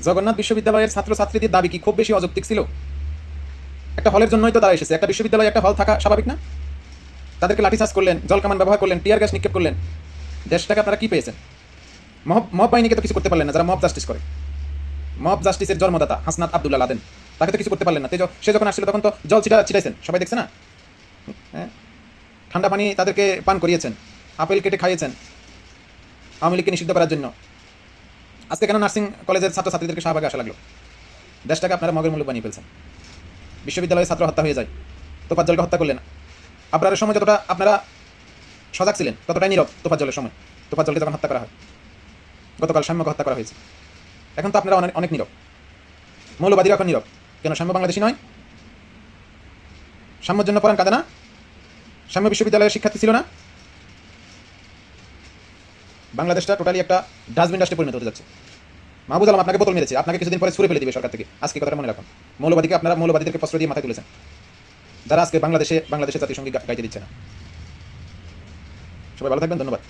জগন্নাথ বিশ্ববিদ্যালয়ের ছাত্রছাত্রীদের দাবি কি খুব বেশি অযৌক্তিক ছিল? একটা হলের জন্যই তো তারা এসেছে। একটা বিশ্ববিদ্যালয়ে একটা হল থাকা স্বাভাবিক না? তাদেরকে লাঠিচার্জ করলেন, জলকামান ব্যবহার করলেন, টিয়ার গ্যাস নিক্ষেপ করলেন। দেশটাকে আপনারা কি পেয়েছেন? মব বাহিনীকে তো কিছু করতে পারলেন না, যারা মব জাস্টিস করে। মব জাস্টিসের জন্মদাতা হাসনাত আব্দুল্লাহ লাদেন, তাকে তো কিছু করতে পারলেন না। সে যখন আসছিল তখন তো জল ছিটাইছেন, সবাই দেখছে না? হ্যাঁ, ঠান্ডা পানি তাদেরকে পান করিয়েছেন, আপেল কেটে খাইয়েছেন আওয়ামী লীগকে নিষিদ্ধ করার জন্য। আজকে কেন নার্সিং কলেজের ছাত্রছাত্রীদেরকে শাহবাগে আসা লাগলো? দেশটাকে আপনারা মগের মুলুক বানিয়ে ফেলছেন। বিশ্ববিদ্যালয়ে ছাত্র হত্যা হয়ে যায়, তোফাজ্জলকে হত্যা করলেন। আবরারের সময় যতটা আপনারা সজাগ ছিলেন, ততটাই নীরব তোফাজ্জলের সময়। তোফাজ্জলকে যখন হত্যা করা হয়, গতকাল সাম্যকে হত্যা করা হয়েছে, এখন তো আপনারা অনেক নীরব। মৌলবাদীরা এখন নীরব কেন? সাম্য বাংলাদেশি নয়? সাম্যর জন্য পরাণ কাঁদে না? সাম্য বিশ্ববিদ্যালয়ের শিক্ষার্থী ছিল না? বাংলাদেশটা টোটালি একটা ডাস্টবিন রাষ্ট্রে পরিণত হতে যাচ্ছে। মাহবুব আলম আপনাকে বোতল মেরেছে, আপনাকে কিছুদিন পরে ছুড়ে ফেলে দিবে সরকার থেকে। আজকে কথাটা মনে রাখুন। আপনারা মৌলবাদীদেরকে প্রশ্রয় দিয়ে মাথায় তুলেছেন, যারা আজকে বাংলাদেশের জাতীয় সঙ্গীত গাইতে দিচ্ছে না। সবাই ভালো থাকবেন, ধন্যবাদ।